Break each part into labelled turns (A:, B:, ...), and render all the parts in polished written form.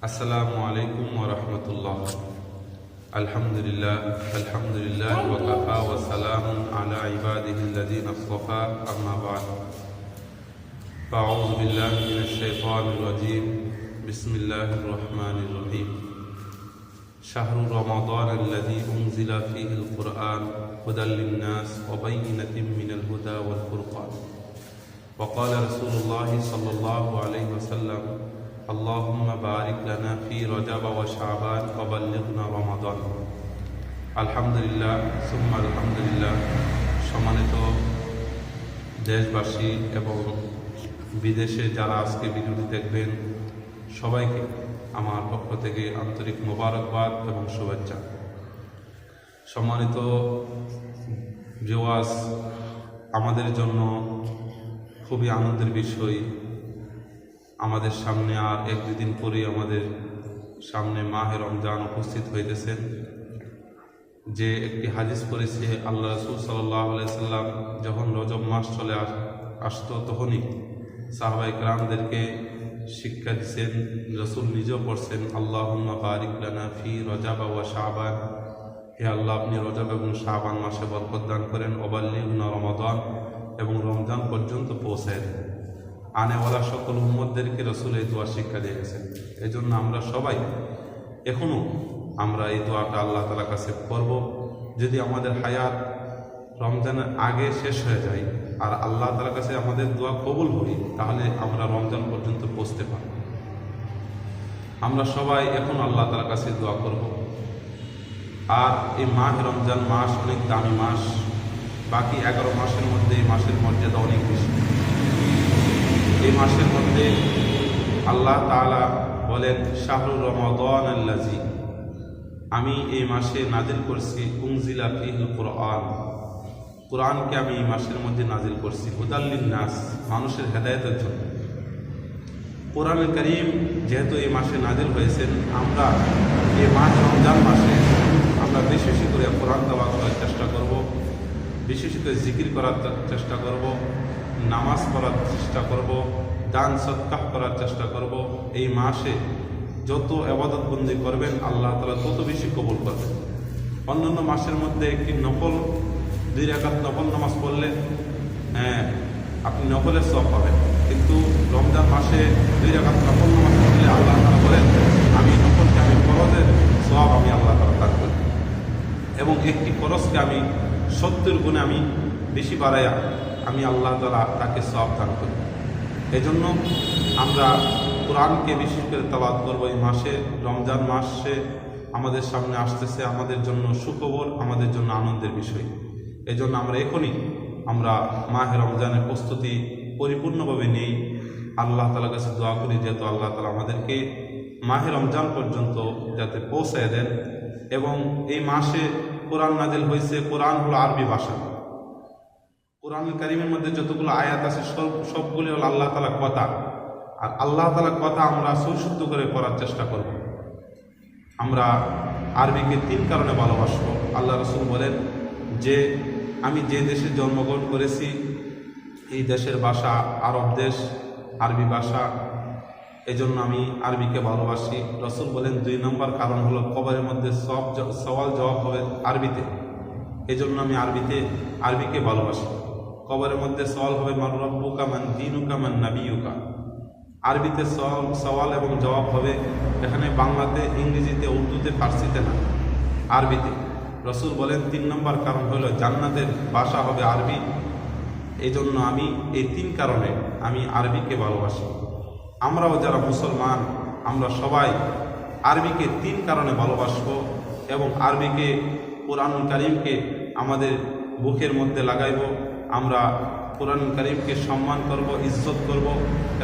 A: আসসালামু আলাইকুম ওয়া রাহমাতুল্লাহ। আলহামদুলিল্লাহ ওয়া কাফা ওয়া সালামুন আলা ইবাদিহিল্লাযীনা ইসতাফা, আম্মা বা'দ। আউযু বিল্লাহি মিনাশ শাইতানির রাজীম। বিসমিল্লাহির রহমানির রহিম। শাহরু রমাদানাল্লাযী উনজিলা ফীহিল কুরআন হুদাল লিন-নাস ওয়া বায়িনাতিন মিনাল হুদা ওয়াল ফুরকান। ওয়া ক্বালা রাসূলুল্লাহি সাল্লাল্লাহু আলাইহি ওয়াসাল্লাম, আল্লাহুম্মা বারিক লানা ফি রজব ওয়া শাবান ওয়া বাল্লিগনা রমাদান। আলহামদুলিল্লাহ সুম্মা আলহামদুলিল্লাহ। সম্মানিত দেশবাসী এবং বিদেশে যারা আজকে ভিডিওটি দেখবেন, সবাইকে আমার পক্ষ থেকে আন্তরিক মোবারকবাদ এবং শুভেচ্ছা। সম্মানিত ভিউয়ার্স, আমাদের জন্য খুবই আনন্দের বিষয়, আমাদের সামনে আর এক দুদিন পরেই আমাদের সামনে মাহে রমজান উপস্থিত হইতেছেন। যে একটি হাদিস পড়েছে, আল্লাহ রাসূল সাল্লাল্লাহু আলাইহি সাল্লাম যখন রজব মাস চলে আসতো তখনই সাহাবায়ে কেরামদেরকে শিক্ষা দিচ্ছেন, রাসূল নিজেও পড়ছেন, আল্লাহুম্মা বারিক লানা ফি রজব ওয়া শাবান। হে আল্লাহ, আপনি রজব এবং শাবান মাসে বরকত দান করেন, ওয়া বাল্লিগনা রমাদান, এবং রমজান পর্যন্ত পৌঁছায় দেন। আনেওয়ালা সকল উম্মতদেরকে রাসূল এই দোয়া শিক্ষা দিয়ে গেছেন। এই জন্য আমরা সবাই এখনও আমরা এই দোয়াটা আল্লাহ তাআলার কাছে করব। যদি আমাদের হায়াত রমজানের আগে শেষ হয়ে যায় আর আল্লাহ তাআলার কাছে আমাদের দোয়া কবুল হয়, তাহলে আমরা রমজান পর্যন্ত পৌঁছতে পারব। আমরা সবাই এখন আল্লাহ তাআলার কাছে দোয়া করব। আর এই মাহে রমজান মাস অনেক দামি মাস। বাকি 11 মাসের মধ্যে এই মাসের মর্যাদা অনেক বেশি। এই মাসের মধ্যে আল্লাহ তাআলা বলেন, শাহরু রমাদানাল্লাযী, আমি এই মাসে নাজিল করছি, উনজিলা ফীহিল কুরআন, কুরআনকে আমি এই মাসের মধ্যে নাজিল করছি, হুদাল লিন-নাস, মানুষের হেদায়েতের জন্য। কোরআনুল কারীম যেহেতু এই মাসে নাজিল হয়েছেন, আমরা এই মাস রমজান মাসে আমরা বেশি বেশি করে কোরআন তেলাওয়াত করার চেষ্টা করব, বেশি বেশি করে জিকির করার চেষ্টা করব, নামাজ পড়ার চেষ্টা করব, দান সদকাহ করার চেষ্টা করব। এই মাসে যত ইবাদত বন্দি করবেন আল্লাহ তাআলা তত বেশি কবুল করবেন। অন্যান্য মাসের মধ্যে একটি নফল 2 রাকাত নফল নামাজ পড়লে আপনি নফলের সওয়াব পাবেন, কিন্তু রমজান মাসে 2 রাকাত নফল নামাজ পড়লে আল্লাহ তাআলা বলেন, আমি নফলকে আমি ফরজের সওয়াব আমি আল্লাহ তাআলা দান করি, এবং একটি ফরজকে আমি 70 গুণে আমি বেশি বাড়াইয়া আমি আল্লাহ তাআলা তাকে সওয়াব দান করি। এই জন্য আমরা কোরআনকে বিশেষ করে তেলাওয়াত করব। এই মাসে রমজান মাসে আমাদের সামনে আসতেছে, আমাদের জন্য সুখবর, আমাদের জন্য আনন্দের বিষয়। এই জন্য আমরা এখনই আমরা মাহে রমজানের প্রস্তুতি পরিপূর্ণভাবে নেই, আল্লাহ তাআলার কাছে দোয়া করি যেহেতু আল্লাহ তাআলা আমাদেরকে মাহে রমজান পর্যন্ত যাতে পৌঁছায় দেন। এবং এই মাসে কোরআন নাজিল হয়েছে, কোরআন হলো আরবি ভাষা। কোরআনুল কারীমের মধ্যে যতগুলো আয়াত আছে সবগুলি হলো আল্লাহ তাআলার কথা। আর আল্লাহ তাআলার কথা আমরা সুশুদ্ধ করে পড়ার চেষ্টা করব। আমরা আরবিকে 3 কারণে ভালোবাসবো। আল্লাহ রাসূল বলেন যে, আমি যে দেশে জন্মগ্রহণ করেছি এই দেশের ভাষা আরব দেশ, আরবি ভাষা, এজন্য আমি আরবিকে ভালোবাসি। রাসূল বলেন 2 নম্বর কারণ হলো কবরের মধ্যে সব সওয়াল জবাব হবে আরবিতে, এজন্য আমি আরবিকে ভালোবাসি। কবরের মধ্যে সওয়াল হবে মান রব্বুকা মান দীনুকা মান নাবিয়ুকা, আরবিতে সওয়াল এবং জবাব হবে। এখানে বাংলাতে, ইংরেজিতে, উর্দুতে, ফার্সিতে না, আরবিতে। রাসূল বলেন 3 নম্বর কারণ হলো জান্নাতের ভাষা হবে আরবি। এই জন্য আমি এই 3 কারণে আমি আরবিকে ভালোবাসি। আমরাও যারা মুসলমান আমরা সবাই আরবিকে 3 কারণে ভালোবাসবো, এবং আরবিকে কোরআনুল কারীমকে আমাদের বুকের মধ্যে লাগাইব। আমরা কোরআনুল কারীমকে সম্মান করব, ইজ্জত করব,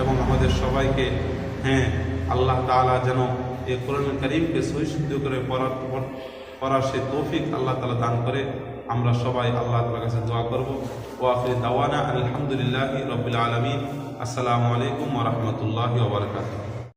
A: এবং আমাদের সবাইকে আল্লাহ তাআলা যেন এই কোরআনুল কারীমকে সহিষ্ণু করে পড়ার সে তৌফিক আল্লাহ তাআলা দান করে। আমরা সবাই আল্লাহ তাআলার কাছে দোয়া করব। ওয়া আখিরু দাওয়ানা আলহামদুলিল্লাহি রাব্বিল আলামিন। আসসালামু আলাইকুম ওয়া রাহমাতুল্লাহি ওয়া বারাকাতুহু।